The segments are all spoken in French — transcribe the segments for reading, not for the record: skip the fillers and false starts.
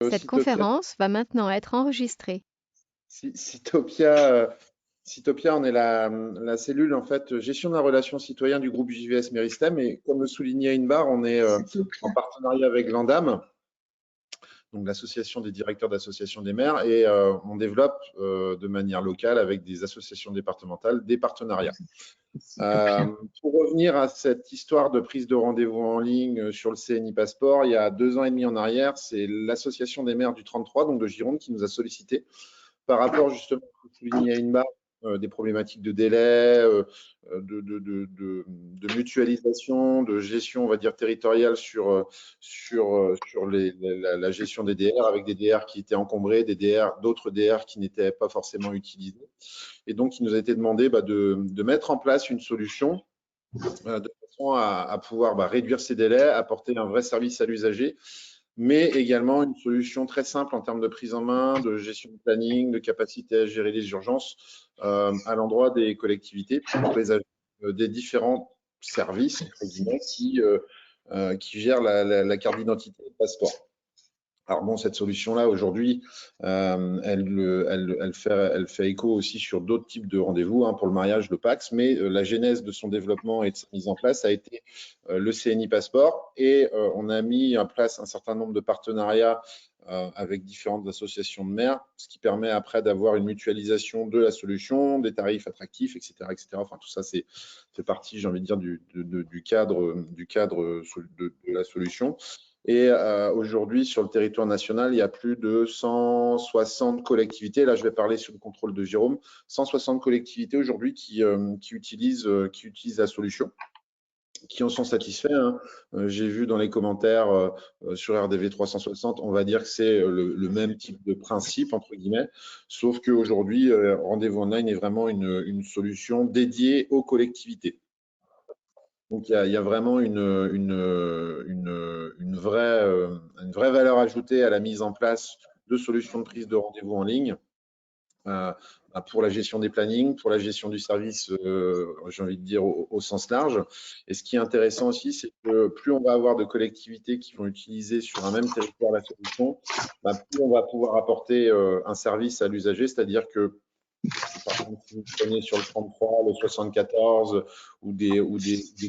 Cette Cytopia, conférence va maintenant être enregistrée. Cytopia, on est la cellule en fait gestion de la relation citoyen du groupe JVS Meristem et comme le soulignait Inbar, on est en partenariat avec l'ANDAM, donc l'association des directeurs d'associations des maires, et on développe de manière locale avec des associations départementales des partenariats. Pour revenir à cette histoire de prise de rendez-vous en ligne sur le CNI Passeport, il y a 2 ans et demi en arrière, c'est l'association des maires du 33, donc de Gironde, qui nous a sollicité par rapport justement à ce que soulignait Inba, des problématiques de délai, de mutualisation, de gestion, on va dire, territoriale sur la gestion des DR, avec des DR qui étaient encombrés, d'autres DR qui n'étaient pas forcément utilisés. Et donc, il nous a été demandé de mettre en place une solution de façon à pouvoir réduire ces délais, apporter un vrai service à l'usager, mais également une solution très simple en termes de prise en main, de gestion de planning, de capacité à gérer les urgences à l'endroit des collectivités pour les agents des différents services entre guillemets, qui gèrent la carte d'identité et le passeport. Alors bon, cette solution-là, aujourd'hui, elle fait écho aussi sur d'autres types de rendez-vous, pour le mariage, le PAX, mais la genèse de son développement et de sa mise en place a été le CNI Passeport, et on a mis en place un certain nombre de partenariats avec différentes associations de maires, ce qui permet après d'avoir une mutualisation de la solution, des tarifs attractifs, etc., etc. Enfin, tout ça, c'est partie, j'ai envie de dire, du cadre de la solution. Et aujourd'hui, sur le territoire national, il y a plus de 160 collectivités. Là, je vais parler sous le contrôle de Jérôme. 160 collectivités aujourd'hui qui utilisent la solution, qui en sont satisfaits. J'ai vu dans les commentaires sur RDV 360, on va dire que c'est le même type de principe, entre guillemets, sauf qu'aujourd'hui, Rendez-vous Online est vraiment une solution dédiée aux collectivités. Donc, il y a vraiment une vraie valeur ajoutée à la mise en place de solutions de prise de rendez-vous en ligne pour la gestion des plannings, pour la gestion du service, j'ai envie de dire, au sens large. Et ce qui est intéressant aussi, c'est que plus on va avoir de collectivités qui vont utiliser sur un même territoire la solution, plus on va pouvoir apporter un service à l'usager, c'est-à-dire que par exemple, si vous prenez sur le 33, le 74 ou des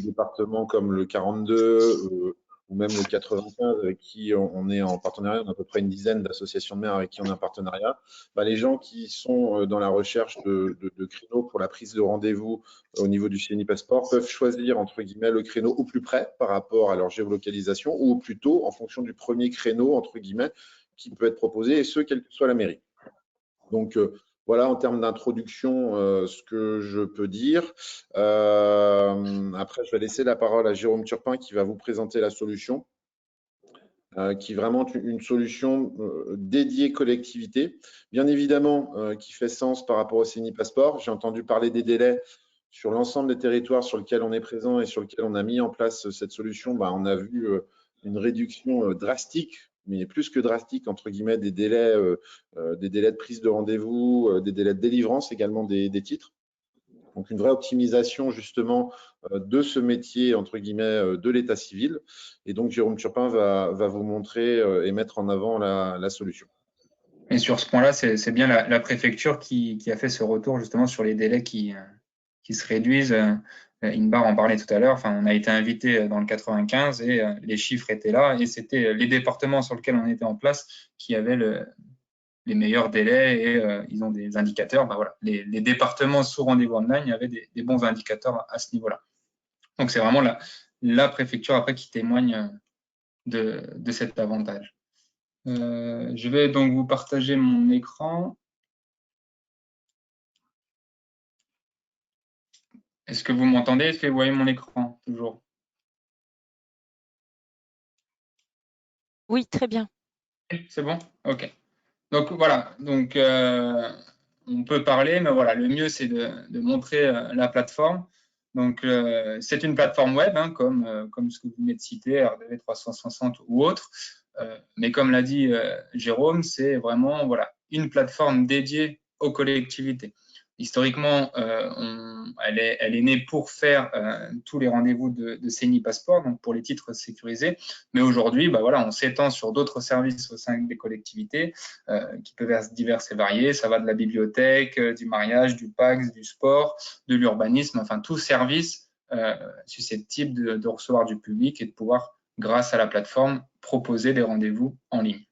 départements comme le 42 ou même le 95 avec qui on est en partenariat, on a à peu près une dizaine d'associations de maires avec qui on est en partenariat, les gens qui sont dans la recherche de créneaux pour la prise de rendez-vous au niveau du CNI Passeport peuvent choisir entre guillemets le créneau au plus près par rapport à leur géolocalisation ou au plus tôt en fonction du premier créneau entre guillemets qui peut être proposé, et ce, quelle que soit la mairie. Donc, voilà en termes d'introduction ce que je peux dire. Après, je vais laisser la parole à Jérôme Turpin qui va vous présenter la solution, qui est vraiment une solution dédiée collectivité, bien évidemment qui fait sens par rapport au CNI Passeport. J'ai entendu parler des délais sur l'ensemble des territoires sur lesquels on est présent et sur lesquels on a mis en place cette solution. On a vu une réduction drastique, mais plus que drastique, entre guillemets, des délais de prise de rendez-vous, des délais de délivrance également des titres. Donc, une vraie optimisation justement de ce métier, entre guillemets, de l'état civil. Et donc, Jérôme Turpin va vous montrer et mettre en avant la solution. Et sur ce point-là, c'est bien la préfecture qui a fait ce retour justement sur les délais qui se réduisent. Inbar en parlait tout à l'heure. Enfin, on a été invité dans le 95 et les chiffres étaient là. Et c'était les départements sur lesquels on était en place qui avaient les meilleurs délais et ils ont des indicateurs. Voilà, les départements sous rendez-vous online avaient des bons indicateurs à ce niveau-là. Donc, c'est vraiment la préfecture après qui témoigne de cet avantage. Je vais donc vous partager mon écran. Est-ce que vous m'entendez? Est-ce que vous voyez mon écran toujours? Oui, très bien. C'est bon? OK. Donc voilà, donc on peut parler, mais voilà, le mieux c'est de montrer la plateforme. Donc c'est une plateforme web, comme ce que vous venez de citer, RDV 360 ou autre. Mais comme l'a dit Jérôme, c'est vraiment voilà, une plateforme dédiée aux collectivités. historiquement, elle est née pour faire tous les rendez-vous de CENI Passeport, donc pour les titres sécurisés. Mais aujourd'hui, voilà, on s'étend sur d'autres services au sein des collectivités qui peuvent être divers et variés. Ça va de la bibliothèque, du mariage, du PACS, du sport, de l'urbanisme, enfin tout service susceptible de recevoir du public et de pouvoir, grâce à la plateforme, proposer des rendez-vous en ligne.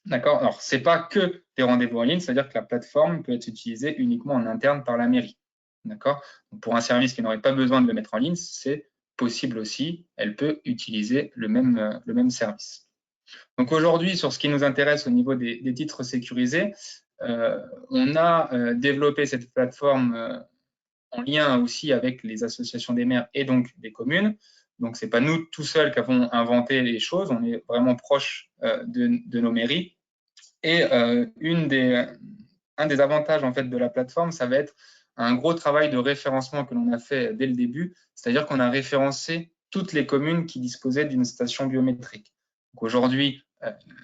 D'accord. Alors, ce n'est pas que des rendez-vous en ligne, c'est-à-dire que la plateforme peut être utilisée uniquement en interne par la mairie. D'accord. Pour un service qui n'aurait pas besoin de le mettre en ligne, c'est possible aussi. Elle peut utiliser le même service. Donc aujourd'hui, sur ce qui nous intéresse au niveau des titres sécurisés, on a développé cette plateforme en lien aussi avec les associations des maires et donc des communes. Donc, ce n'est pas nous tout seuls qui avons inventé les choses, on est vraiment proche de nos mairies. Et un des avantages en fait, de la plateforme, ça va être un gros travail de référencement que l'on a fait dès le début, c'est-à-dire qu'on a référencé toutes les communes qui disposaient d'une station biométrique. Donc aujourd'hui,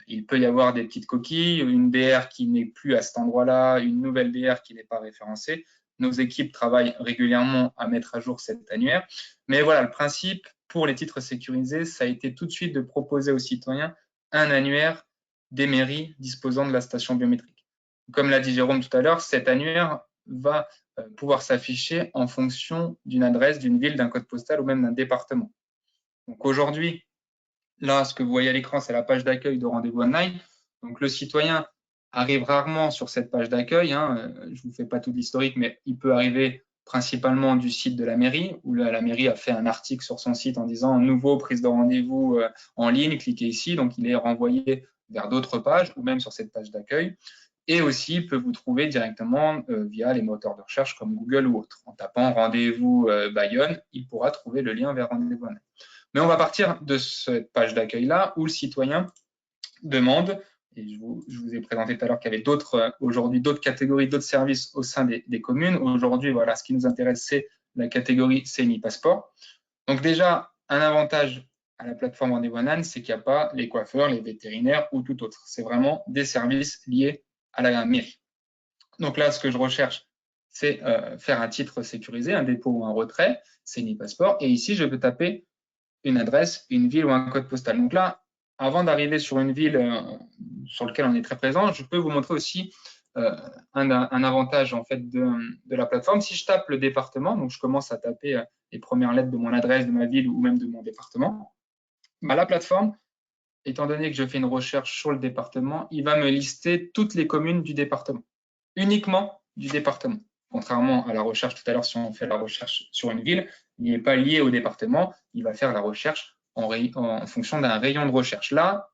il peut y avoir des petites coquilles, une DR qui n'est plus à cet endroit-là, une nouvelle DR qui n'est pas référencée. Nos équipes travaillent régulièrement à mettre à jour cet annuaire. Mais voilà, le principe pour les titres sécurisés, ça a été tout de suite de proposer aux citoyens un annuaire des mairies disposant de la station biométrique. Comme l'a dit Jérôme tout à l'heure, cet annuaire va pouvoir s'afficher en fonction d'une adresse, d'une ville, d'un code postal ou même d'un département. Donc aujourd'hui, là, ce que vous voyez à l'écran, c'est la page d'accueil de rendez-vous online. Donc le citoyen arrive rarement sur cette page d'accueil. Je ne vous fais pas tout l'historique, mais il peut arriver principalement du site de la mairie, où la mairie a fait un article sur son site en disant « Nouveau prise de rendez-vous en ligne, cliquez ici ». Donc, il est renvoyé vers d'autres pages ou même sur cette page d'accueil. Et aussi, il peut vous trouver directement via les moteurs de recherche comme Google ou autres. En tapant « Rendez-vous Bayonne », il pourra trouver le lien vers rendez-vous online. Mais on va partir de cette page d'accueil-là où le citoyen demande, et je vous ai présenté tout à l'heure qu'il y avait aujourd'hui d'autres catégories, d'autres services au sein des communes. Aujourd'hui, voilà, ce qui nous intéresse, c'est la catégorie CENI Passeport. Donc déjà, un avantage à la plateforme Rendez-vous online, c'est qu'il n'y a pas les coiffeurs, les vétérinaires ou tout autre. C'est vraiment des services liés à la mairie. Donc là, ce que je recherche, c'est faire un titre sécurisé, un dépôt ou un retrait, CENI Passeport. Et ici, je peux taper une adresse, une ville ou un code postal. Donc là, avant d'arriver sur une ville sur laquelle on est très présent, je peux vous montrer aussi un avantage en fait de la plateforme. Si je tape le département, donc je commence à taper les premières lettres de mon adresse, de ma ville ou même de mon département, la plateforme, étant donné que je fais une recherche sur le département, il va me lister toutes les communes du département, uniquement du département. Contrairement à la recherche tout à l'heure, si on fait la recherche sur une ville, il n'est pas lié au département, il va faire la recherche en fonction d'un rayon de recherche. Là,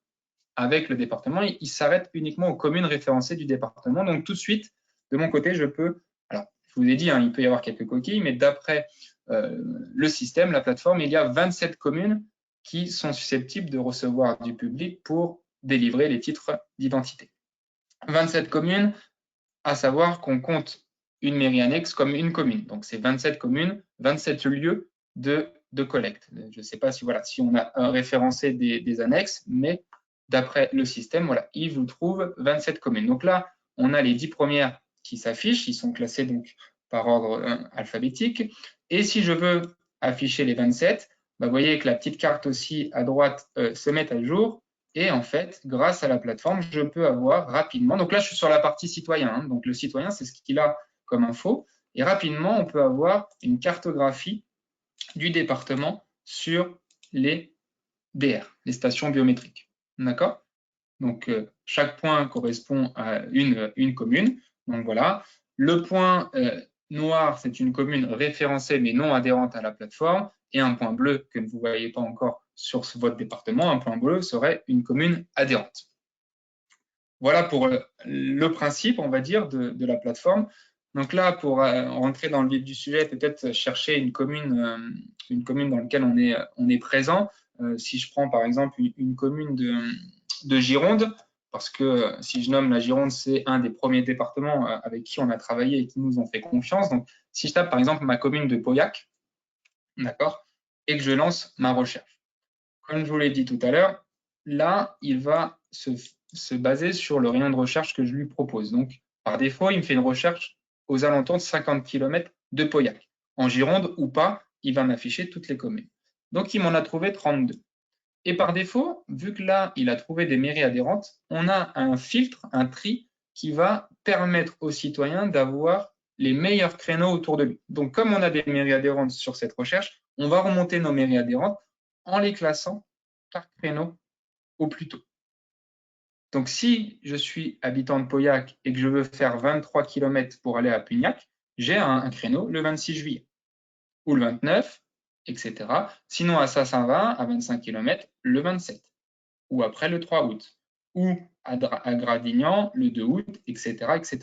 avec le département, il s'arrête uniquement aux communes référencées du département. Donc, tout de suite, de mon côté, je peux… Alors, je vous ai dit, il peut y avoir quelques coquilles, mais d'après le système, la plateforme, il y a 27 communes qui sont susceptibles de recevoir du public pour délivrer les titres d'identité. 27 communes, à savoir qu'on compte une mairie annexe comme une commune. Donc, c'est 27 communes, 27 lieux de collecte. Je ne sais pas si on a référencé des annexes, mais d'après le système, il vous trouve 27 communes. Donc là, on a les 10 premières qui s'affichent, ils sont classés donc par ordre alphabétique. Et si je veux afficher les 27, vous voyez que la petite carte aussi à droite se met à jour. Et en fait, grâce à la plateforme, je peux avoir rapidement… Donc là, je suis sur la partie citoyen. Donc le citoyen, c'est ce qu'il a comme info. Et rapidement, on peut avoir une cartographie du département sur les DR, les stations biométriques. D'accord? Donc, chaque point correspond à une commune. Donc, voilà. Le point noir, c'est une commune référencée mais non adhérente à la plateforme. Et un point bleu que vous ne voyez pas encore sur votre département, un point bleu serait une commune adhérente. Voilà pour le principe, on va dire, de la plateforme. Donc là, pour rentrer dans le vif du sujet, peut-être chercher une commune dans laquelle on est présent. Si je prends par exemple une commune de Gironde, parce que si je nomme la Gironde, c'est un des premiers départements avec qui on a travaillé et qui nous ont fait confiance. Donc, si je tape par exemple ma commune de Pauillac, d'accord, et que je lance ma recherche. Comme je vous l'ai dit tout à l'heure, là, il va se baser sur le rayon de recherche que je lui propose. Donc, par défaut, il me fait une recherche aux alentours de 50 km de Pauillac. En Gironde ou pas, il va m'afficher toutes les communes. Donc, il m'en a trouvé 32. Et par défaut, vu que là, il a trouvé des mairies adhérentes, on a un filtre, un tri qui va permettre aux citoyens d'avoir les meilleurs créneaux autour de lui. Donc, comme on a des mairies adhérentes sur cette recherche, on va remonter nos mairies adhérentes en les classant par créneau au plus tôt. Donc, si je suis habitant de Pauillac et que je veux faire 23 km pour aller à Pugnac, j'ai un créneau le 26 juillet ou le 29, etc. Sinon, à Saint-Savin, à 25 km, le 27 ou après le 3 août ou à Gradignan, le 2 août, etc. etc.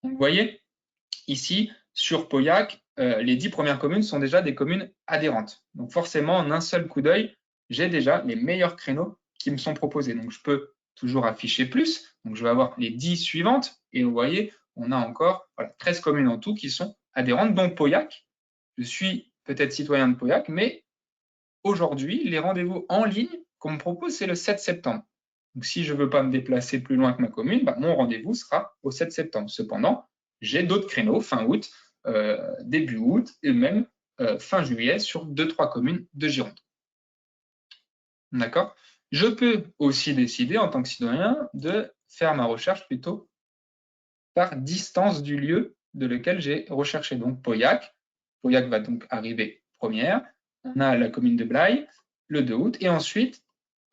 Donc, vous voyez, ici, sur Pauillac, les 10 premières communes sont déjà des communes adhérentes. Donc, forcément, en un seul coup d'œil, j'ai déjà les meilleurs créneaux qui me sont proposés. Donc, je peux toujours afficher plus. Donc, je vais avoir les 10 suivantes. Et vous voyez, on a encore 13 communes en tout qui sont adhérentes. Donc, Pauillac, je suis peut-être citoyen de Pauillac, mais aujourd'hui, les rendez-vous en ligne qu'on me propose, c'est le 7 septembre. Donc, si je ne veux pas me déplacer plus loin que ma commune, mon rendez-vous sera au 7 septembre. Cependant, j'ai d'autres créneaux fin août, début août et même fin juillet sur 2-3 communes de Gironde. D'accord ? Je peux aussi décider en tant que citoyen de faire ma recherche plutôt par distance du lieu de lequel j'ai recherché. Donc Pauillac. Pauillac va donc arriver première. On a la commune de Blaye le 2 août et ensuite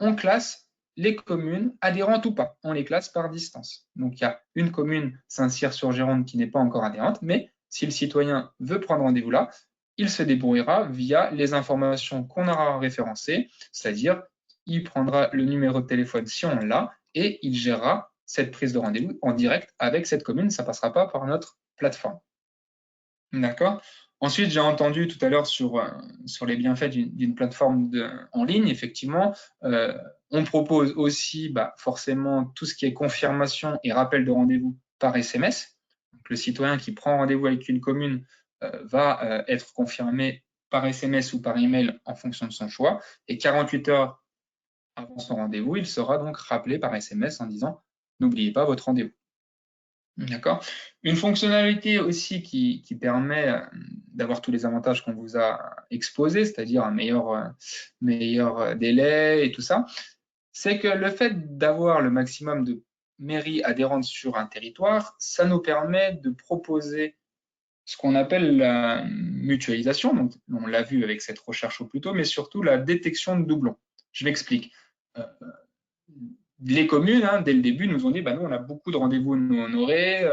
on classe les communes adhérentes ou pas. On les classe par distance. Donc il y a une commune, Saint-Cyr-sur-Gironde, qui n'est pas encore adhérente, mais si le citoyen veut prendre rendez-vous là, il se débrouillera via les informations qu'on aura référencées, c'est-à-dire il prendra le numéro de téléphone si on l'a et il gérera cette prise de rendez-vous en direct avec cette commune. Ça ne passera pas par notre plateforme. D'accord ? Ensuite, j'ai entendu tout à l'heure sur les bienfaits d'une plateforme en ligne. Effectivement, on propose aussi forcément tout ce qui est confirmation et rappel de rendez-vous par SMS. Donc, le citoyen qui prend rendez-vous avec une commune va être confirmé par SMS ou par email en fonction de son choix. Et 48 heures avant son rendez-vous, il sera donc rappelé par SMS en disant « N'oubliez pas votre rendez-vous ». D'accord. Une fonctionnalité aussi qui permet d'avoir tous les avantages qu'on vous a exposés, c'est-à-dire un meilleur délai et tout ça, c'est que le fait d'avoir le maximum de mairies adhérentes sur un territoire, ça nous permet de proposer ce qu'on appelle la mutualisation. Donc, on l'a vu avec cette recherche au plus tôt, mais surtout la détection de doublons. Je m'explique. Les communes, dès le début, nous ont dit nous, on a beaucoup de rendez-vous non honorés,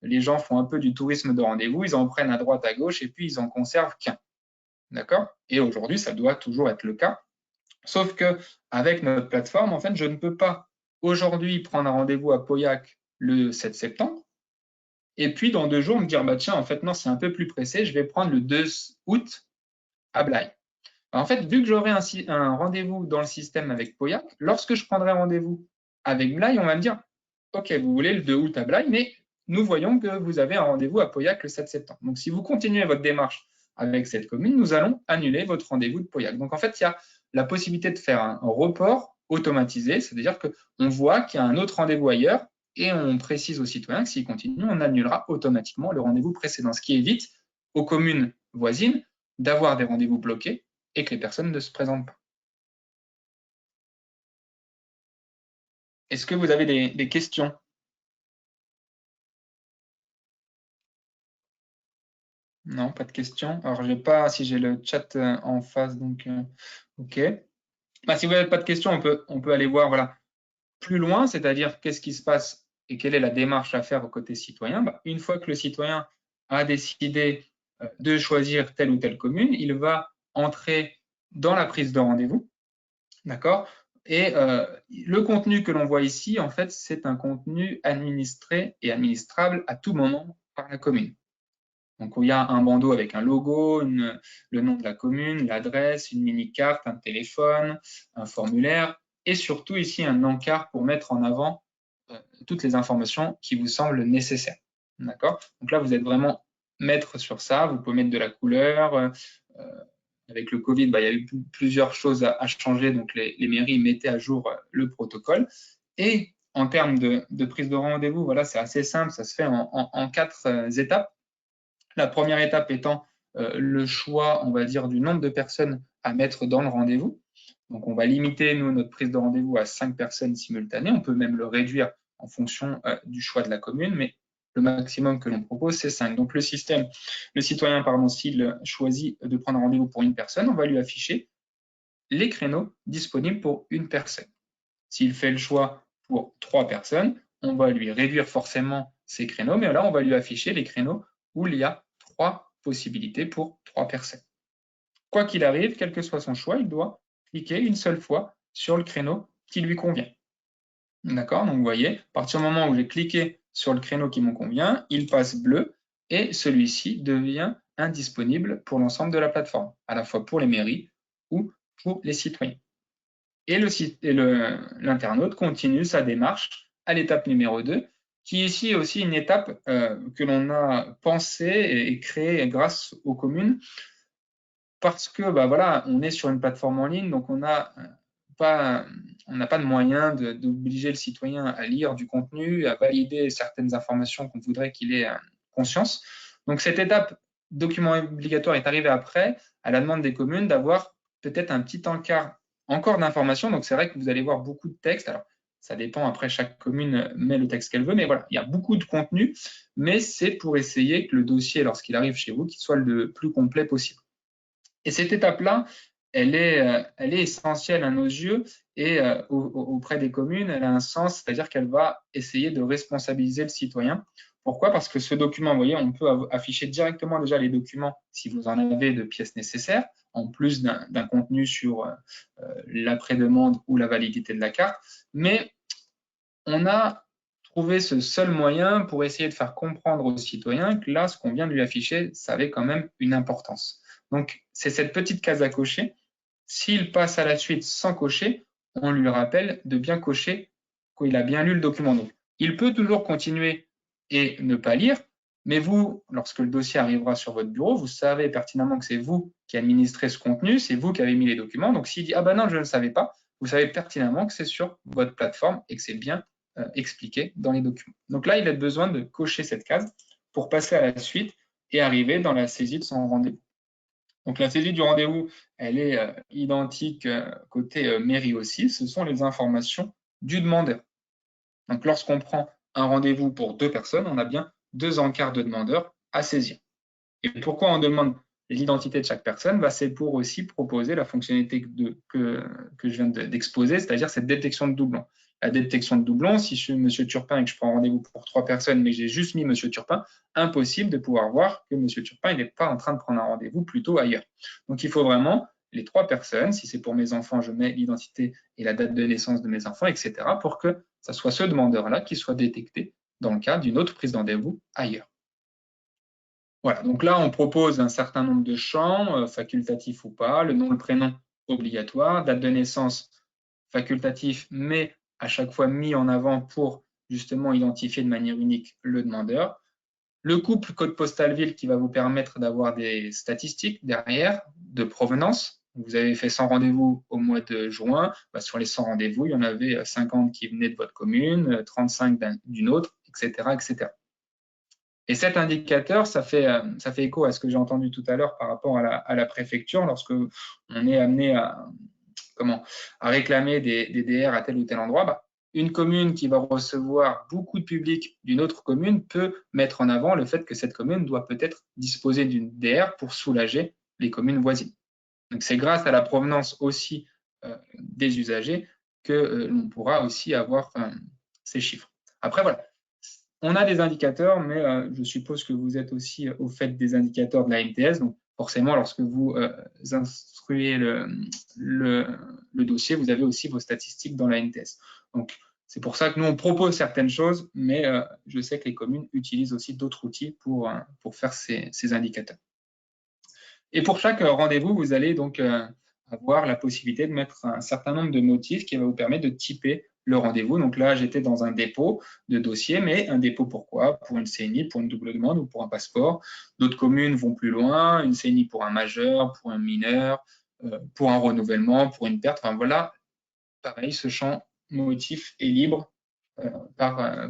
les gens font un peu du tourisme de rendez-vous, ils en prennent à droite, à gauche, et puis ils en conservent qu'un. D'accord ? Et aujourd'hui, ça doit toujours être le cas. Sauf qu'avec notre plateforme, en fait, je ne peux pas aujourd'hui prendre un rendez-vous à Pauillac le 7 septembre, et puis dans 2 jours, me dire tiens, en fait, non, c'est un peu plus pressé, je vais prendre le 2 août à Blaye. En fait, vu que j'aurai un rendez-vous dans le système avec Pauillac, lorsque je prendrai rendez-vous avec Blaye, on va me dire « Ok, vous voulez le 2 août à Blaye, mais nous voyons que vous avez un rendez-vous à Pauillac le 7 septembre. Donc, si vous continuez votre démarche avec cette commune, nous allons annuler votre rendez-vous de Pauillac. » Donc, en fait, il y a la possibilité de faire un report automatisé, c'est-à-dire qu'on voit qu'il y a un autre rendez-vous ailleurs et on précise aux citoyens que s'ils continuent, on annulera automatiquement le rendez-vous précédent, ce qui évite aux communes voisines d'avoir des rendez-vous bloqués et que les personnes ne se présentent pas. Est-ce que vous avez des questions? Non, pas de questions. Alors, je n'ai pas, si j'ai le chat en face, donc OK. Si vous n'avez pas de questions, on peut aller voir plus loin, c'est-à-dire qu'est-ce qui se passe et quelle est la démarche à faire au côté citoyen. Une fois que le citoyen a décidé de choisir telle ou telle commune, il va entrer dans la prise de rendez-vous. D'accord ? Et le contenu que l'on voit ici, en fait, c'est un contenu administré et administrable à tout moment par la commune. Donc, il y a un bandeau avec un logo, le nom de la commune, l'adresse, une mini-carte, un téléphone, un formulaire et surtout ici un encart pour mettre en avant toutes les informations qui vous semblent nécessaires. D'accord ? Donc là, vous êtes vraiment maître sur ça. Vous pouvez mettre de la couleur. Avec le Covid, il y a eu plusieurs choses à changer, donc les mairies mettaient à jour le protocole. Et en termes de prise de rendez-vous, voilà, c'est assez simple, ça se fait en 4 étapes. La première étape étant le choix, on va dire, du nombre de personnes à mettre dans le rendez-vous. Donc, on va limiter, nous, notre prise de rendez-vous à 5 personnes simultanées. On peut même le réduire en fonction du choix de la commune, mais le maximum que l'on propose, c'est 5. Donc, le citoyen, pardon, s'il choisit de prendre un rendez-vous pour une personne, on va lui afficher les créneaux disponibles pour une personne. S'il fait le choix pour 3 personnes, on va lui réduire forcément ses créneaux, mais là, on va lui afficher les créneaux où il y a 3 possibilités pour 3 personnes. Quoi qu'il arrive, quel que soit son choix, il doit cliquer une seule fois sur le créneau qui lui convient. D'accord? Donc, vous voyez, à partir du moment où j'ai cliqué sur le créneau qui me convient, il passe bleu et celui-ci devient indisponible pour l'ensemble de la plateforme, à la fois pour les mairies ou pour les citoyens. Et l'internaute continue sa démarche à l'étape numéro 2, qui ici est aussi une étape que l'on a pensée et créée grâce aux communes, parce que voilà, on est sur une plateforme en ligne, donc on n'a pas de moyen d'obliger le citoyen à lire du contenu, à valider certaines informations qu'on voudrait qu'il ait conscience. Donc cette étape document obligatoire est arrivée après, à la demande des communes, d'avoir peut-être un petit encart encore d'informations. Donc c'est vrai que vous allez voir beaucoup de texte. Alors ça dépend, après chaque commune met le texte qu'elle veut, mais voilà, il y a beaucoup de contenu, mais c'est pour essayer que le dossier, lorsqu'il arrive chez vous, qu'il soit le plus complet possible. Et cette étape-là, elle est essentielle à nos yeux et auprès des communes, elle a un sens, c'est-à-dire qu'elle va essayer de responsabiliser le citoyen. Pourquoi? Parce que ce document, vous voyez, on peut afficher directement déjà les documents si vous en avez de pièces nécessaires, en plus d'un contenu sur l'après-demande ou la validité de la carte. Mais on a trouvé ce seul moyen pour essayer de faire comprendre aux citoyens que là, ce qu'on vient de lui afficher, ça avait quand même une importance. Donc, c'est cette petite case à cocher. S'il passe à la suite sans cocher, on lui rappelle de bien cocher qu'il a bien lu le document. Donc, il peut toujours continuer et ne pas lire, mais vous, lorsque le dossier arrivera sur votre bureau, vous savez pertinemment que c'est vous qui administrez ce contenu, c'est vous qui avez mis les documents. Donc, s'il dit « Ah ben non, je ne savais pas », vous savez pertinemment que c'est sur votre plateforme et que c'est bien expliqué dans les documents. Donc là, il a besoin de cocher cette case pour passer à la suite et arriver dans la saisie de son rendez-vous. Donc la saisie du rendez-vous, elle est identique côté mairie aussi. Ce sont les informations du demandeur. Donc lorsqu'on prend un rendez-vous pour 2 personnes, on a bien 2 encarts de demandeurs à saisir. Et pourquoi on demande l'identité de chaque personne? C'est pour aussi proposer la fonctionnalité que je viens d'exposer, c'est-à-dire cette détection de doublons. La détection de doublons, si je suis M. Turpin et que je prends rendez-vous pour 3 personnes, mais que j'ai juste mis M. Turpin, impossible de pouvoir voir que M. Turpin n'est pas en train de prendre un rendez-vous plutôt ailleurs. Donc il faut vraiment les 3 personnes. Si c'est pour mes enfants, je mets l'identité et la date de naissance de mes enfants, etc., pour que ce soit ce demandeur-là qui soit détecté dans le cadre d'une autre prise de rendez-vous ailleurs. Voilà, donc là, on propose un certain nombre de champs, facultatifs ou pas, le nom, le prénom obligatoire, date de naissance facultatif, mais à chaque fois mis en avant pour justement identifier de manière unique le demandeur. Le couple code postal ville qui va vous permettre d'avoir des statistiques derrière de provenance. Vous avez fait 100 rendez-vous au mois de juin, sur les 100 rendez-vous, il y en avait 50 qui venaient de votre commune, 35 d'une autre, etc., etc. Et cet indicateur, ça fait écho à ce que j'ai entendu tout à l'heure par rapport à la préfecture, lorsque on est amené à réclamer des DR à tel ou tel endroit. Une commune qui va recevoir beaucoup de public d'une autre commune peut mettre en avant le fait que cette commune doit peut-être disposer d'une DR pour soulager les communes voisines. Donc c'est grâce à la provenance aussi des usagers que l'on pourra aussi avoir ces chiffres. Après, voilà. On a des indicateurs, mais je suppose que vous êtes aussi au fait des indicateurs de la NTS. Donc, forcément, lorsque vous instruez le dossier, vous avez aussi vos statistiques dans la NTS. Donc, c'est pour ça que nous, on propose certaines choses, mais je sais que les communes utilisent aussi d'autres outils pour faire ces indicateurs. Et pour chaque rendez-vous, vous allez donc avoir la possibilité de mettre un certain nombre de motifs qui va vous permettre de typer le rendez-vous. Donc là, j'étais dans un dépôt de dossier, mais un dépôt pourquoi? Pour une CNI, pour une double demande ou pour un passeport. D'autres communes vont plus loin, une CNI pour un majeur, pour un mineur, pour un renouvellement, pour une perte. Enfin voilà, pareil, ce champ motif est libre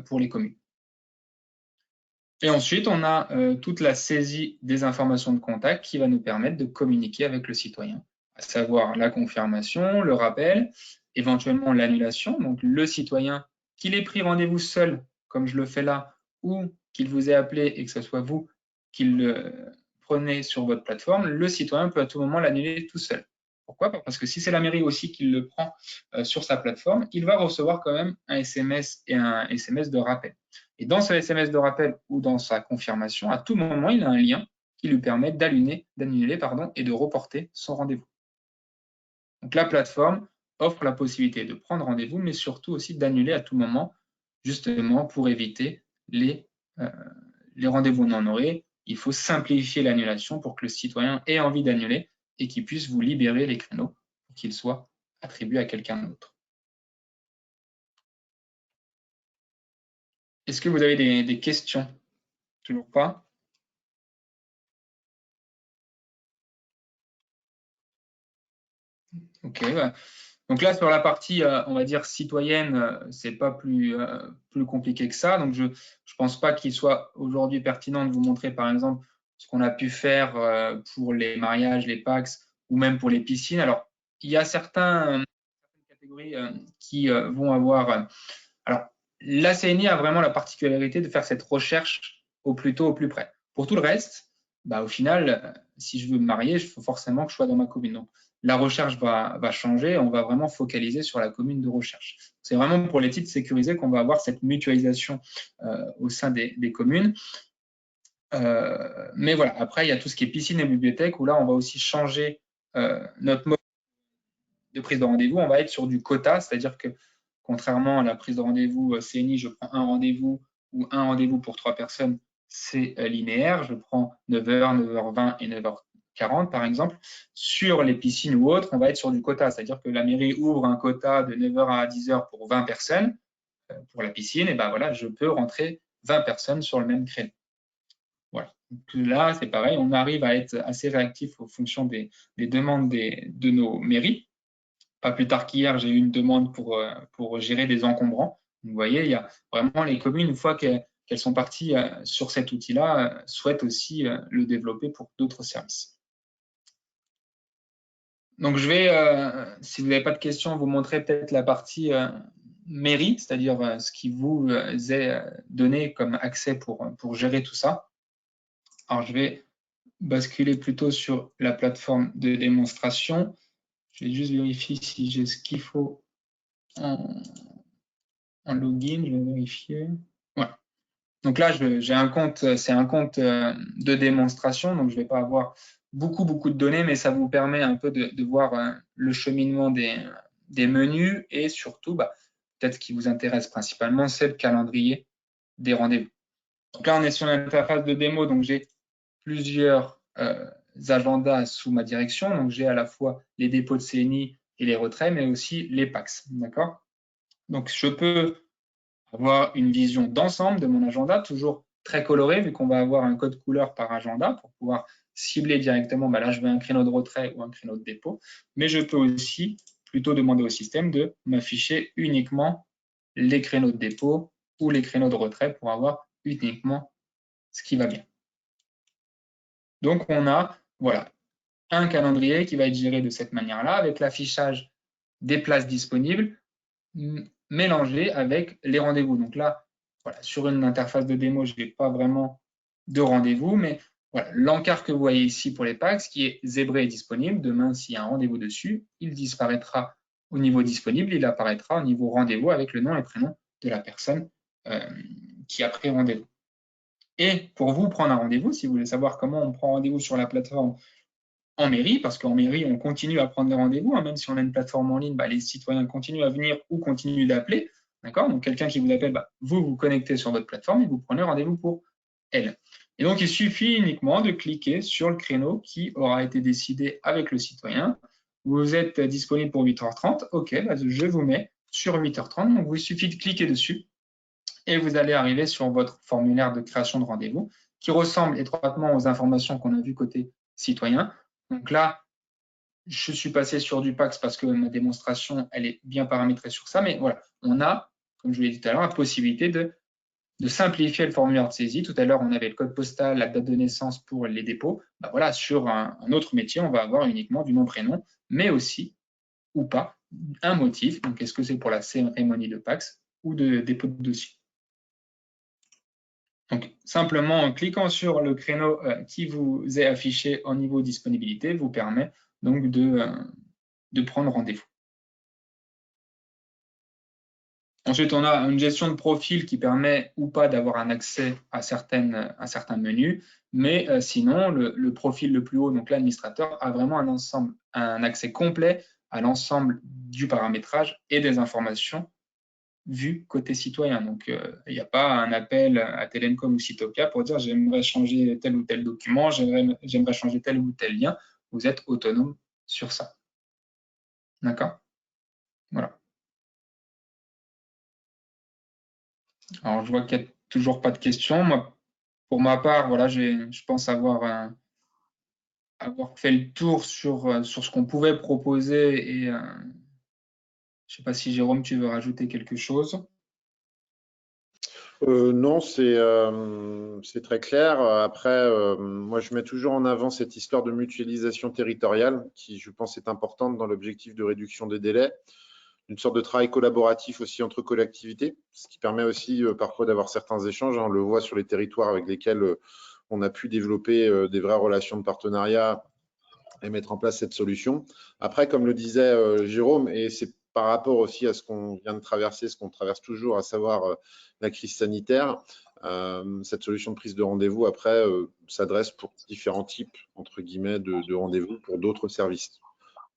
pour les communes. Et ensuite, on a toute la saisie des informations de contact qui va nous permettre de communiquer avec le citoyen, à savoir la confirmation, le rappel, éventuellement l'annulation. Donc, le citoyen, qu'il ait pris rendez-vous seul, comme je le fais là, ou qu'il vous ait appelé et que ce soit vous qui le prenez sur votre plateforme, le citoyen peut à tout moment l'annuler tout seul. Pourquoi? Parce que si c'est la mairie aussi qui le prend sur sa plateforme, il va recevoir quand même un SMS et un SMS de rappel. Et dans ce SMS de rappel ou dans sa confirmation, à tout moment, il a un lien qui lui permet d'annuler et de reporter son rendez-vous. Donc la plateforme offre la possibilité de prendre rendez-vous, mais surtout aussi d'annuler à tout moment, justement pour éviter les rendez-vous non honorés. Il faut simplifier l'annulation pour que le citoyen ait envie d'annuler et qu'il puisse vous libérer les créneaux pour qu'ils soient attribués à quelqu'un d'autre. Est-ce que vous avez des questions? Toujours pas? Ok. Donc là, sur la partie, on va dire, citoyenne, c'est pas plus compliqué que ça. Donc, je pense pas qu'il soit aujourd'hui pertinent de vous montrer, par exemple, ce qu'on a pu faire pour les mariages, les PACS ou même pour les piscines. Alors, il y a certaines catégories qui vont avoir… alors, la CNI a vraiment la particularité de faire cette recherche au plus tôt, au plus près. Pour tout le reste, au final, si je veux me marier, il faut forcément que je sois dans ma commune. Donc, la recherche va changer. On va vraiment focaliser sur la commune de recherche. C'est vraiment pour les titres sécurisés qu'on va avoir cette mutualisation au sein des communes. Mais voilà, après, il y a tout ce qui est piscine et bibliothèque où là, on va aussi changer notre mode de prise de rendez-vous. On va être sur du quota, c'est-à-dire que contrairement à la prise de rendez-vous CNI, je prends un rendez-vous ou un rendez-vous pour 3 personnes, c'est linéaire. Je prends 9h, 9h20 et 9h40 par exemple. Sur les piscines ou autres, on va être sur du quota, c'est-à-dire que la mairie ouvre un quota de 9h à 10h pour 20 personnes pour la piscine, et voilà, je peux rentrer 20 personnes sur le même créneau. Voilà. Donc là, c'est pareil, on arrive à être assez réactif en fonction des demandes de nos mairies. Pas plus tard qu'hier, j'ai eu une demande pour gérer des encombrants. Vous voyez, il y a vraiment les communes, une fois qu'elles sont parties sur cet outil-là, souhaitent aussi le développer pour d'autres services. Donc, je vais, si vous n'avez pas de questions, vous montrer peut-être la partie mairie, c'est-à-dire ce qui vous est donné comme accès pour gérer tout ça. Alors, je vais basculer plutôt sur la plateforme de démonstration. Je vais juste vérifier si j'ai ce qu'il faut en login, je vais vérifier. Voilà. Donc là, j'ai un compte, c'est un compte de démonstration, donc je ne vais pas avoir beaucoup de données, mais ça vous permet un peu de voir le cheminement des menus et surtout, peut-être ce qui vous intéresse principalement, c'est le calendrier des rendez-vous. Donc là, on est sur l'interface de démo, donc j'ai plusieurs agendas sous ma direction. Donc j'ai à la fois les dépôts de CNI et les retraits, mais aussi les PACS. D'accord? Donc je peux avoir une vision d'ensemble de mon agenda, toujours très coloré, vu qu'on va avoir un code couleur par agenda pour pouvoir cibler directement, là je veux un créneau de retrait ou un créneau de dépôt, mais je peux aussi plutôt demander au système de m'afficher uniquement les créneaux de dépôt ou les créneaux de retrait pour avoir uniquement ce qui va bien. Donc on a un calendrier qui va être géré de cette manière-là, avec l'affichage des places disponibles, mélangé avec les rendez-vous. Donc là, sur une interface de démo, je n'ai pas vraiment de rendez-vous, mais l'encart que vous voyez ici pour les PACS, qui est zébré et disponible, demain, s'il y a un rendez-vous dessus, il disparaîtra au niveau disponible, il apparaîtra au niveau rendez-vous avec le nom et prénom de la personne qui a pris rendez-vous. Et pour vous prendre un rendez-vous, si vous voulez savoir comment on prend rendez-vous sur la plateforme en mairie, parce qu'en mairie, on continue à prendre des rendez-vous, même si on a une plateforme en ligne, les citoyens continuent à venir ou continuent d'appeler. D'accord? Donc, quelqu'un qui vous appelle, vous vous connectez sur votre plateforme et vous prenez rendez-vous pour elle. Et donc, il suffit uniquement de cliquer sur le créneau qui aura été décidé avec le citoyen. Vous êtes disponible pour 8h30. OK, je vous mets sur 8h30. Donc, il suffit de cliquer dessus et vous allez arriver sur votre formulaire de création de rendez-vous qui ressemble étroitement aux informations qu'on a vues côté citoyen. Donc là, je suis passé sur du PACS parce que ma démonstration, elle est bien paramétrée sur ça. Mais voilà, on a comme je vous l'ai dit tout à l'heure, la possibilité de simplifier le formulaire de saisie. Tout à l'heure, on avait le code postal, la date de naissance pour les dépôts. Ben voilà, sur un autre métier, on va avoir uniquement du nom-prénom, mais aussi, ou pas, un motif. Donc, est-ce que c'est pour la cérémonie de Pax ou de dépôt de dossier? Donc, simplement en cliquant sur le créneau qui vous est affiché en niveau disponibilité, vous permet donc de prendre rendez-vous. Ensuite, on a une gestion de profil qui permet ou pas d'avoir un accès à certains menus, mais sinon, le profil le plus haut, donc l'administrateur, a vraiment un accès complet à l'ensemble du paramétrage et des informations vues côté citoyen. Donc, il n'y a pas un appel à Telencom ou Sitoca pour dire j'aimerais changer tel ou tel document, j'aimerais changer tel ou tel lien. Vous êtes autonome sur ça. D'accord? Voilà. Alors, je vois qu'il n'y a toujours pas de questions. Moi, pour ma part, voilà, je pense avoir fait le tour sur ce qu'on pouvait proposer. Et je ne sais pas si Jérôme, tu veux rajouter quelque chose. Non, c'est très clair. Après, moi, je mets toujours en avant cette histoire de mutualisation territoriale qui, je pense, est importante dans l'objectif de réduction des délais. Une sorte de travail collaboratif aussi entre collectivités, ce qui permet aussi parfois d'avoir certains échanges. On le voit sur les territoires avec lesquels on a pu développer des vraies relations de partenariat et mettre en place cette solution. Après, comme le disait Jérôme, et c'est par rapport aussi à ce qu'on vient de traverser, ce qu'on traverse toujours, à savoir la crise sanitaire, cette solution de prise de rendez-vous, après, s'adresse pour différents types, entre guillemets, de rendez-vous pour d'autres services.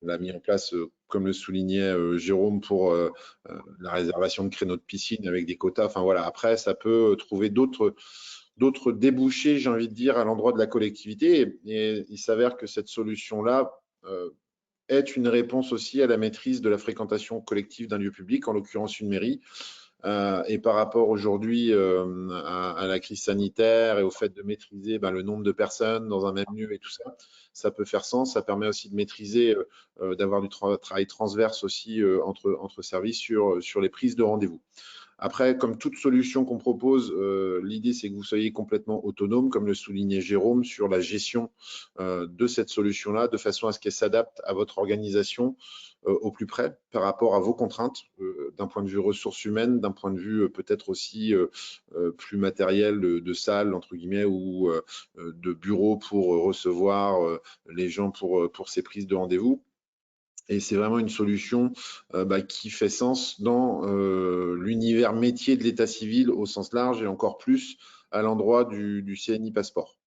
On l'a mis en place, comme le soulignait Jérôme, pour la réservation de créneaux de piscine avec des quotas. Enfin voilà, après, ça peut trouver d'autres débouchés, j'ai envie de dire, à l'endroit de la collectivité. Et il s'avère que cette solution-là est une réponse aussi à la maîtrise de la fréquentation collective d'un lieu public, en l'occurrence une mairie. Et par rapport aujourd'hui à la crise sanitaire et au fait de maîtriser le nombre de personnes dans un même lieu et tout ça, ça peut faire sens. Ça permet aussi de maîtriser, d'avoir du travail transverse aussi entre services sur les prises de rendez-vous. Après, comme toute solution qu'on propose, l'idée, c'est que vous soyez complètement autonome, comme le soulignait Jérôme, sur la gestion de cette solution-là, de façon à ce qu'elle s'adapte à votre organisation au plus près par rapport à vos contraintes, d'un point de vue ressources humaines, d'un point de vue peut-être aussi plus matériel de salle, entre guillemets, ou de bureau pour recevoir les gens pour ces prises de rendez-vous. Et c'est vraiment une solution qui fait sens dans l'univers métier de l'état civil au sens large et encore plus à l'endroit du CNI Passeport.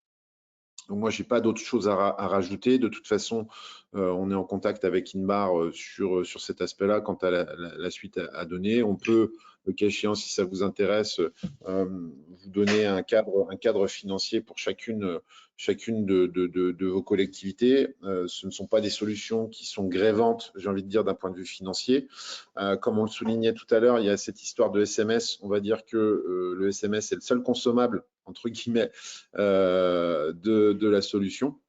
Donc moi, je n'ai pas d'autre chose à rajouter. De toute façon, on est en contact avec Inbar sur cet aspect-là quant à la suite à donner. On peut, le cas échéant, si ça vous intéresse, vous donner un cadre financier pour chacune de vos collectivités. Ce ne sont pas des solutions qui sont grévantes, j'ai envie de dire, d'un point de vue financier. Comme on le soulignait tout à l'heure, il y a cette histoire de SMS. On va dire que le SMS est le seul consommable, entre guillemets, de la solution.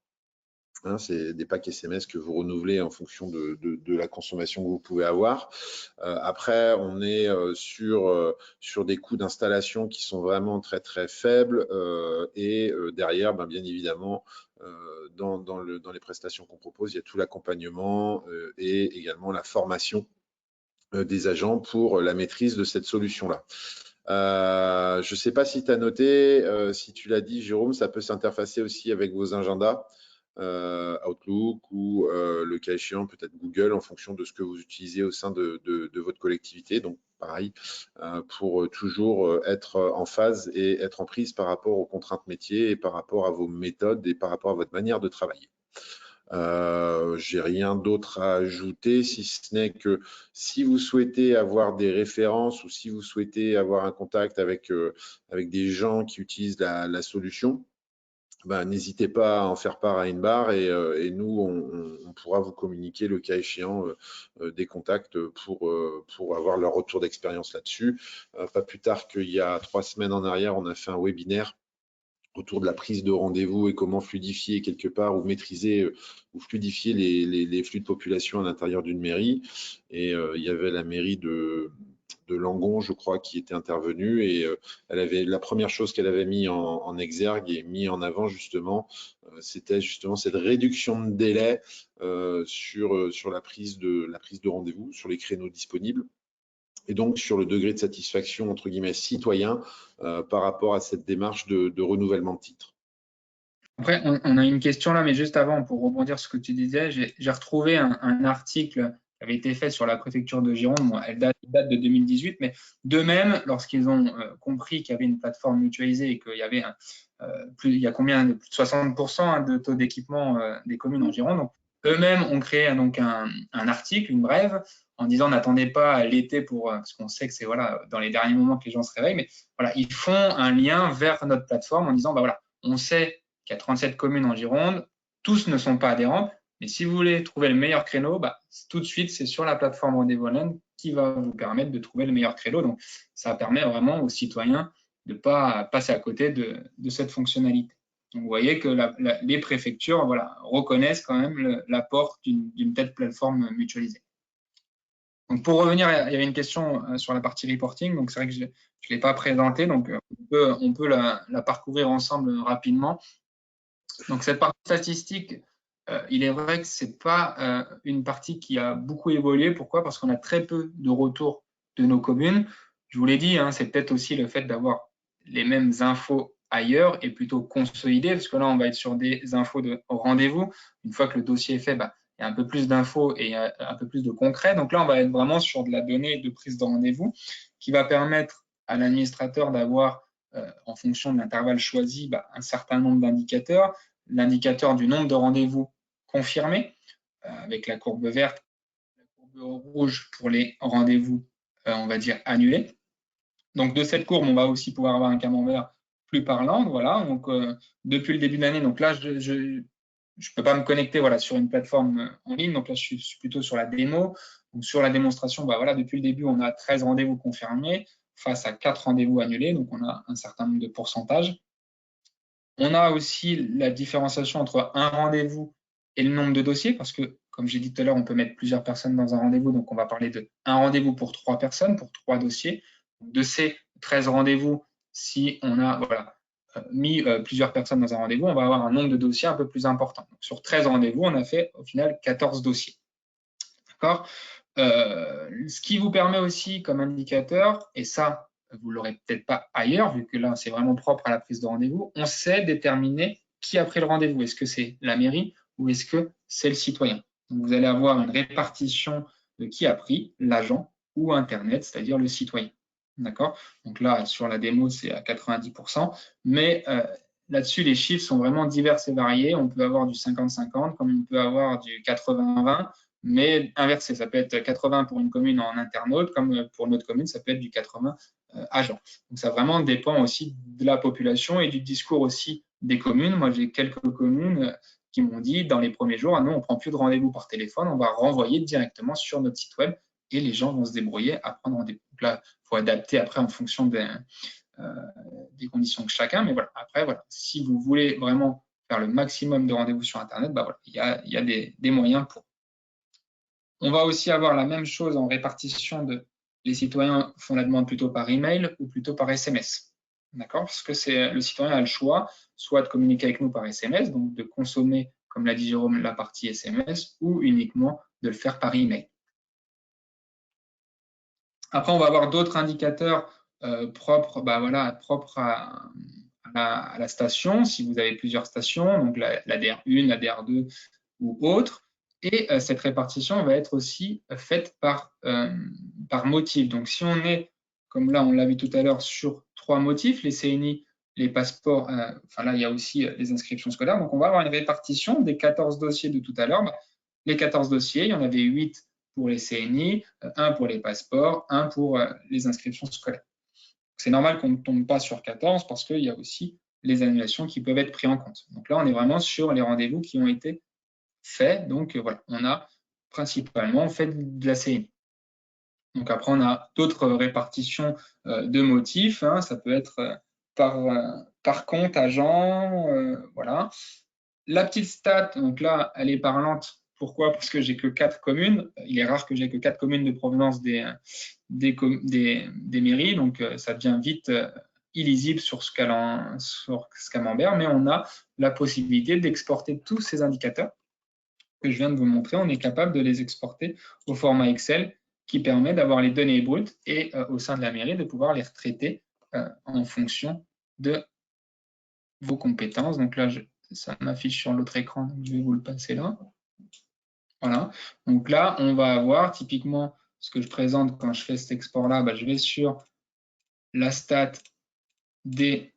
Hein, c'est des packs SMS que vous renouvelez en fonction de la consommation que vous pouvez avoir. Après, on est sur des coûts d'installation qui sont vraiment très très faibles et derrière, bien évidemment, dans les prestations qu'on propose, il y a tout l'accompagnement et également la formation des agents pour la maîtrise de cette solution-là. Je ne sais pas si tu as noté, si tu l'as dit, Jérôme, ça peut s'interfacer aussi avec vos agendas. Outlook ou le cas échéant peut-être Google en fonction de ce que vous utilisez au sein de votre collectivité. Donc pareil, pour toujours être en phase et être en prise par rapport aux contraintes métiers et par rapport à vos méthodes et par rapport à votre manière de travailler. J'ai rien d'autre à ajouter, si ce n'est que si vous souhaitez avoir des références ou si vous souhaitez avoir un contact avec des gens qui utilisent la solution, n'hésitez pas à en faire part à Inbar et nous, on pourra vous communiquer le cas échéant des contacts pour avoir leur retour d'expérience là-dessus. Pas plus tard qu'il y a 3 semaines en arrière, on a fait un webinaire autour de la prise de rendez-vous et comment fluidifier quelque part ou maîtriser ou fluidifier les flux de population à l'intérieur d'une mairie. Et il y avait la mairie de Langon, je crois, qui était intervenue, et la première chose qu'elle avait mis en exergue et mis en avant justement, c'était justement cette réduction de délai sur la prise de rendez-vous, sur les créneaux disponibles, et donc sur le degré de satisfaction entre guillemets citoyen par rapport à cette démarche de renouvellement de titre. Après, on a une question là, mais juste avant, pour rebondir sur ce que tu disais, j'ai retrouvé un article qui avait été fait sur la préfecture de Gironde. Bon, elle date de 2018, mais de même, lorsqu'ils ont compris qu'il y avait une plateforme mutualisée et qu'il y avait il y a combien, plus de 60% de taux d'équipement des communes en Gironde. Donc, eux-mêmes ont créé donc un article, une brève, en disant n'attendez pas l'été parce qu'on sait que c'est voilà, dans les derniers moments que les gens se réveillent, mais voilà, ils font un lien vers notre plateforme en disant bah voilà, on sait qu'il y a 37 communes en Gironde, tous ne sont pas adhérents, mais si vous voulez trouver le meilleur créneau, bah, tout de suite, c'est sur la plateforme Rendez-vous Online qui va vous permettre de trouver le meilleur créneau. Donc, ça permet vraiment aux citoyens de ne pas passer à côté de cette fonctionnalité. Donc, vous voyez que les préfectures voilà, reconnaissent quand même l'apport d'une telle plateforme mutualisée. Donc, pour revenir, il y avait une question sur la partie reporting. Donc, c'est vrai que je ne l'ai pas présentée. Donc, on peut la parcourir ensemble rapidement. Donc, cette partie statistique, il est vrai que ce n'est pas une partie qui a beaucoup évolué. Pourquoi? Parce qu'on a très peu de retours de nos communes. Je vous l'ai dit, hein, c'est peut-être aussi le fait d'avoir les mêmes infos ailleurs et plutôt consolidées, parce que là, on va être sur des infos de rendez-vous. Une fois que le dossier est fait, bah, il y a un peu plus d'infos et un peu plus de concret. Donc là, on va être vraiment sur de la donnée de prise de rendez-vous qui va permettre à l'administrateur d'avoir, en fonction de l'intervalle choisi, bah, un certain nombre d'indicateurs. L'indicateur du nombre de rendez-vous confirmés, avec la courbe verte, la courbe rouge pour les rendez-vous, on va dire, annulés. Donc, de cette courbe, on va aussi pouvoir avoir un camembert plus parlant. Voilà, donc depuis le début de l'année, donc là, je ne peux pas me connecter voilà, sur une plateforme en ligne. Donc là, je suis plutôt sur la démo. Donc, sur la démonstration, bah, voilà, depuis le début, on a 13 rendez-vous confirmés face à 4 rendez-vous annulés. Donc, on a un certain nombre de pourcentages. On a aussi la différenciation entre un rendez-vous et le nombre de dossiers, parce que, comme j'ai dit tout à l'heure, on peut mettre plusieurs personnes dans un rendez-vous. Donc, on va parler de un rendez-vous pour 3 personnes, pour 3 dossiers. De ces 13 rendez-vous, si on a voilà, mis plusieurs personnes dans un rendez-vous, on va avoir un nombre de dossiers un peu plus important. Donc, sur 13 rendez-vous, on a fait au final 14 dossiers. D'accord ? Ce qui vous permet aussi comme indicateur, et ça, vous ne l'aurez peut-être pas ailleurs, vu que là, c'est vraiment propre à la prise de rendez-vous, on sait déterminer qui a pris le rendez-vous. Est-ce que c'est la mairie ou est-ce que c'est le citoyen? Donc, vous allez avoir une répartition de qui a pris, l'agent ou Internet, c'est-à-dire le citoyen. D'accord? Donc là, sur la démo, c'est à 90%, mais là-dessus, les chiffres sont vraiment divers et variés. On peut avoir du 50-50, comme on peut avoir du 80-20, mais inversé, ça peut être 80 pour une commune en internaute, comme pour une autre commune, ça peut être du 80 agents. Donc ça vraiment dépend aussi de la population et du discours aussi des communes. Moi, j'ai quelques communes qui m'ont dit dans les premiers jours, ah non, on ne prend plus de rendez-vous par téléphone, on va renvoyer directement sur notre site web et les gens vont se débrouiller à prendre rendez-vous. Donc là, il faut adapter après en fonction des conditions de chacun, mais voilà. Après, voilà, si vous voulez vraiment faire le maximum de rendez-vous sur Internet, bah voilà, il y a des moyens pour. On va aussi avoir la même chose en répartition de les citoyens font la demande plutôt par email ou plutôt par SMS. D'accord? Parce que le citoyen a le choix, soit de communiquer avec nous par SMS, donc de consommer, comme l'a dit Jérôme, la partie SMS, ou uniquement de le faire par email. Après, on va avoir d'autres indicateurs propres, bah voilà, propres à la station, si vous avez plusieurs stations, donc la DR1, la DR2 ou autre. Et cette répartition va être aussi faite par motif. Donc, si on est, comme là, on l'a vu tout à l'heure, sur 3 motifs, les CNI, les passeports, enfin là, il y a aussi les inscriptions scolaires. Donc, on va avoir une répartition des 14 dossiers de tout à l'heure. Bah, les 14 dossiers, il y en avait 8 pour les CNI, 1 pour les passeports, 1 pour les inscriptions scolaires. C'est normal qu'on ne tombe pas sur 14 parce qu'il y a aussi les annulations qui peuvent être prises en compte. Donc là, on est vraiment sur les rendez-vous qui ont été faits. Donc voilà, on a principalement fait de la CNI. Donc après, on a d'autres répartitions de motifs. Hein. Ça peut être par compte, agent, voilà. La petite stat, donc là, elle est parlante Pourquoi? Parce que j'ai que 4 communes. Il est rare que j'ai que 4 communes de provenance des mairies, donc ça devient vite illisible sur ce camembert, mais on a la possibilité d'exporter tous ces indicateurs que je viens de vous montrer. On est capable de les exporter au format Excel qui permet d'avoir les données brutes et au sein de la mairie de pouvoir les retraiter en fonction de vos compétences. Donc là, ça m'affiche sur l'autre écran, donc je vais vous le passer là. Voilà. Donc là, on va avoir typiquement ce que je présente quand je fais cet export-là. Je vais sur la stat des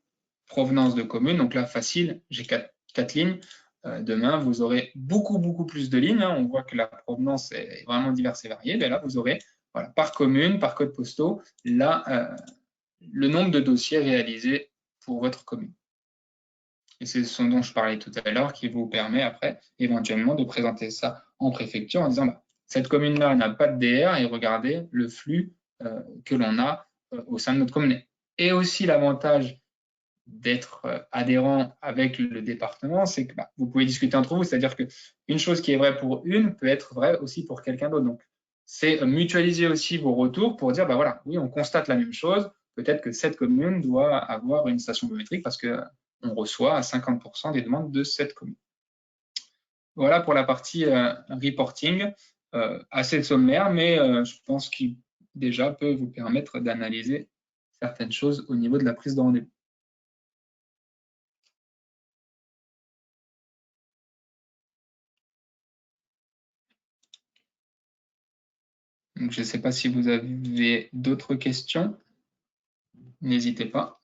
provenances de communes. Donc là, facile, j'ai 4 lignes. Demain, vous aurez beaucoup plus de lignes. On voit que la provenance est vraiment diverse et variée. Mais là, vous aurez voilà, par commune, par code postaux, là, le nombre de dossiers réalisés pour votre commune. Et c'est ce dont je parlais tout à l'heure qui vous permet après, éventuellement, de présenter ça en préfecture en disant cette commune-là n'a pas de DR et regardez le flux que l'on a au sein de notre commune. Et aussi l'avantage d'être adhérent avec le département, c'est que vous pouvez discuter entre vous, c'est-à-dire qu'une chose qui est vraie pour une peut être vraie aussi pour quelqu'un d'autre. Donc, c'est mutualiser aussi vos retours pour dire, voilà, oui, on constate la même chose, peut-être que cette commune doit avoir une station biométrique parce qu'on reçoit à 50% des demandes de cette commune. Voilà pour la partie reporting, assez sommaire, mais je pense qu'il déjà peut vous permettre d'analyser certaines choses au niveau de la prise de rendez-vous. Donc, je ne sais pas si vous avez d'autres questions. N'hésitez pas.